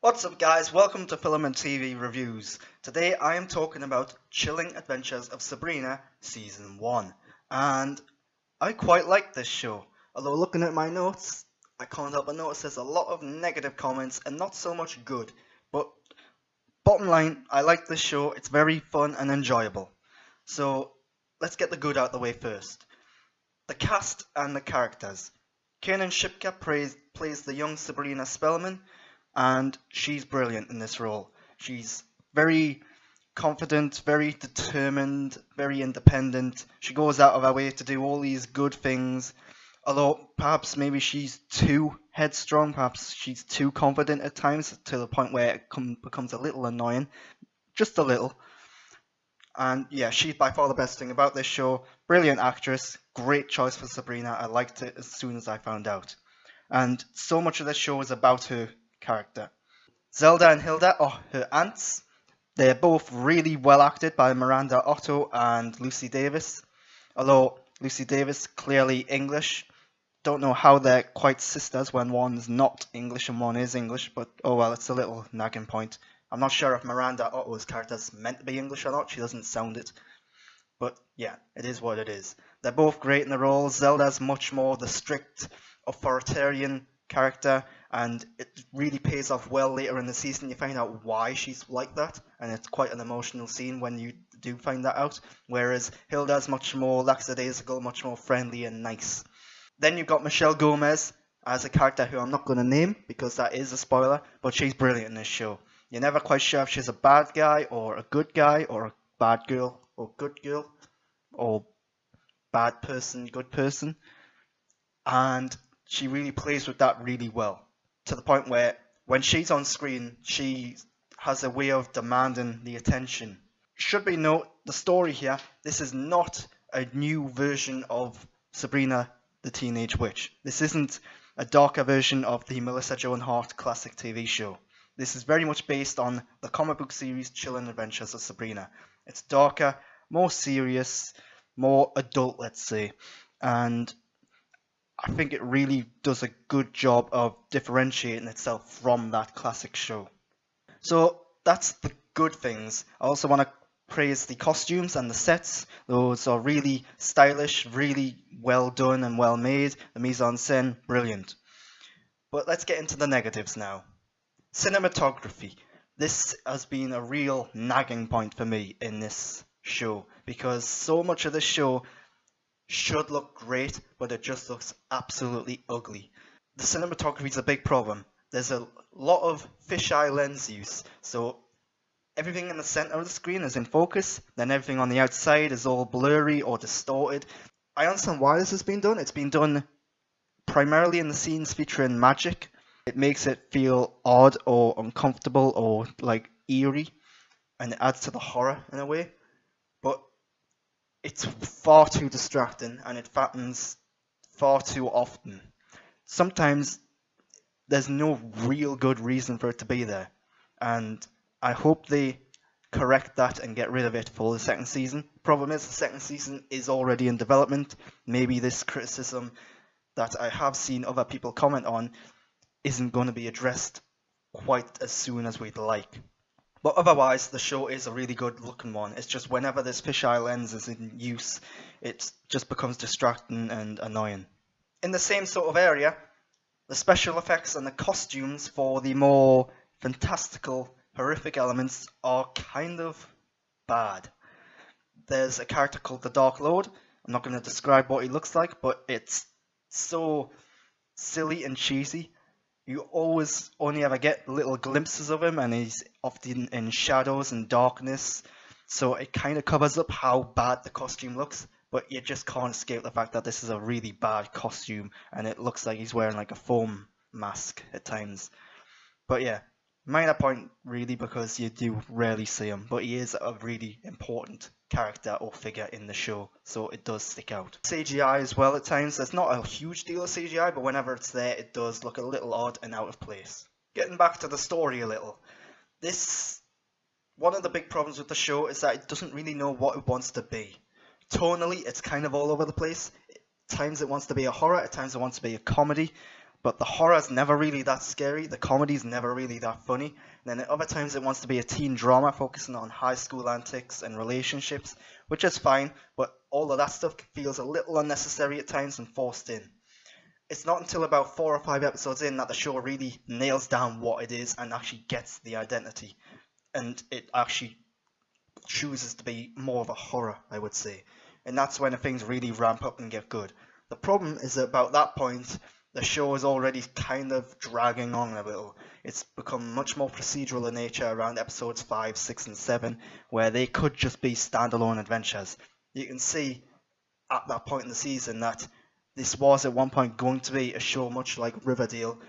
What's up guys, welcome to Film and TV Reviews. Today I am talking about Chilling Adventures of Sabrina Season 1. And I quite like this show. Although looking at my notes, I can't help but notice there's a lot of negative comments and not so much good. But bottom line, I like this show, it's very fun and enjoyable. So let's get the good out the way first. The cast and the characters. Kanan Shipka plays the young Sabrina Spellman, and she's brilliant in this role. She's very confident, very determined, very independent. She goes out of her way to do all these good things, although perhaps maybe she's too headstrong, perhaps she's too confident at times to the point where it becomes a little annoying, just a little. And yeah, she's by far the best thing about this show. Brilliant actress, great choice for Sabrina. I liked it as soon as I found out. And so much of this show is about her character. Zelda and Hilda are her aunts. They're both really well acted by Miranda Otto and Lucy Davis. Although Lucy Davis clearly English. Don't know how they're quite sisters when one's not English and one is English, but oh well, it's a little nagging point. I'm not sure if Miranda Otto's character's meant to be English or not, she doesn't sound it. But yeah, it is what it is. They're both great in the roles. Zelda's much more the strict, authoritarian character, and it really pays off well later in the season. You find out why she's like that, and it's quite an emotional scene when you do find that out. Whereas Hilda's much more lackadaisical, much more friendly and nice. Then you've got Michelle Gomez as a character who I'm not going to name because that is a spoiler, but she's brilliant in this show. You're never quite sure if she's a bad guy or a good guy or a bad girl or good girl or bad person, good person. And she really plays with that really well, to the point where when she's on screen, she has a way of demanding the attention. Should we note the story here, this is not a new version of Sabrina the Teenage Witch. This isn't a darker version of the Melissa Joan Hart classic TV show. This is very much based on the comic book series Chilling Adventures of Sabrina. It's darker, more serious, more adult, let's say, and I think it really does a good job of differentiating itself from that classic show. So that's the good things. I also want to praise the costumes and the sets. Those are really stylish, really well done and well made. The mise-en-scène, brilliant. But let's get into the negatives now. Cinematography. This has been a real nagging point for me in this show, because so much of this show should look great, but it just looks absolutely ugly. The cinematography is a big problem. There's a lot of fisheye lens use, so everything in the center of the screen is in focus, then everything on the outside is all blurry or distorted. I understand why this has been done. It's been done primarily in the scenes featuring magic. It makes it feel odd or uncomfortable or like eerie, and it adds to the horror in a way. But it's far too distracting, and it happens far too often. Sometimes there's no real good reason for it to be there, and I hope they correct that and get rid of it for the second season. Problem is, the second season is already in development. Maybe this criticism that I have seen other people comment on isn't going to be addressed quite as soon as we'd like. But otherwise, the show is a really good looking one. It's just whenever this fisheye lens is in use, it just becomes distracting and annoying. In the same sort of area, the special effects and the costumes for the more fantastical, horrific elements are kind of bad. There's a character called the Dark Lord. I'm not going to describe what he looks like, but it's so silly and cheesy. You always only ever get little glimpses of him, and he's often in shadows and darkness, so it kind of covers up how bad the costume looks, but you just can't escape the fact that this is a really bad costume, and it looks like he's wearing like a foam mask at times. But yeah, minor point really, because you do rarely see him, but he is a really important character or figure in the show, so it does stick out. CGI as well at times. There's not a huge deal of CGI, but whenever it's there, it does look a little odd and out of place. Getting back to the story a little, one of the big problems with the show is that it doesn't really know what it wants to be. Tonally, it's kind of all over the place. At times it wants to be a horror, at times it wants to be a comedy, but the horror's never really that scary, the comedy's never really that funny. And then at other times it wants to be a teen drama focusing on high school antics and relationships, which is fine, but all of that stuff feels a little unnecessary at times and forced in. It's not until about 4 or 5 episodes in that the show really nails down what it is and actually gets the identity. And it actually chooses to be more of a horror, I would say. And that's when things really ramp up and get good. The problem is that about that point, the show is already kind of dragging on a little. It's become much more procedural in nature around episodes 5, 6, and 7, where they could just be standalone adventures. You can see at that point in the season that this was at one point going to be a show much like Riverdale,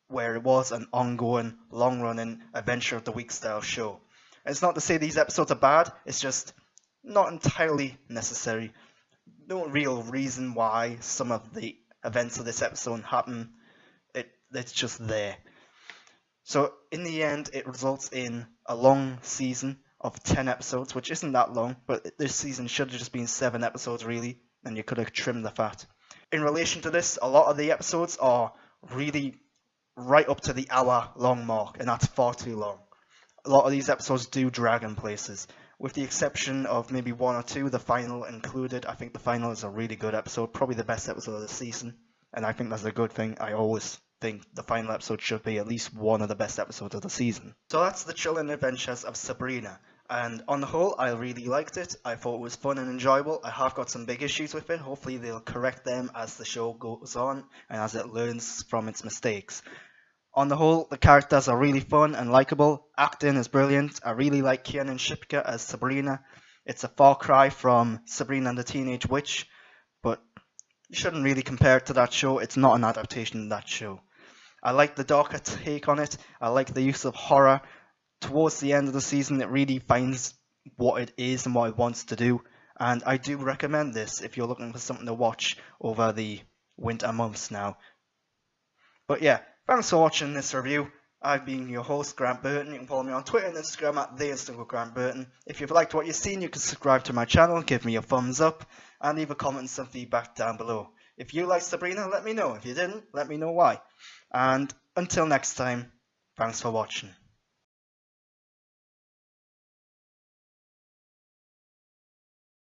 where it was an ongoing, long-running Adventure of the Week style show. And it's not to say these episodes are bad, it's just not entirely necessary. No real reason why some of the events of this episode happen. It's just there. So in the end, it results in a long season of 10 episodes, which isn't that long, but this season should have just been 7 episodes really, and you could have trimmed the fat. In relation to this, a lot of the episodes are really right up to the hour-long mark, and that's far too long. A lot of these episodes do drag in places, with the exception of maybe 1 or 2, the final included. I think the final is a really good episode, probably the best episode of the season, and I think that's a good thing. I always think the final episode should be at least one of the best episodes of the season. So that's the Chilling Adventures of Sabrina, and on the whole, I really liked it. I thought it was fun and enjoyable. I have got some big issues with it. Hopefully they'll correct them as the show goes on and as it learns from its mistakes. On the whole, the characters are really fun and likable. Acting is brilliant. I really like Kiernan Shipka as Sabrina. It's a far cry from Sabrina and the Teenage Witch, but you shouldn't really compare it to that show. It's not an adaptation of that show. I like the darker take on it. I like the use of horror. Towards the end of the season, it really finds what it is and what it wants to do. And I do recommend this if you're looking for something to watch over the winter months now. But yeah, thanks for watching this review. I've been your host, Grant Burton. You can follow me on Twitter and Instagram at @TheInstantGrantBurton. If you've liked what you've seen, you can subscribe to my channel, give me a thumbs up, and leave a comment and some feedback down below. If you liked Sabrina, let me know. If you didn't, let me know why. And until next time, thanks for watching.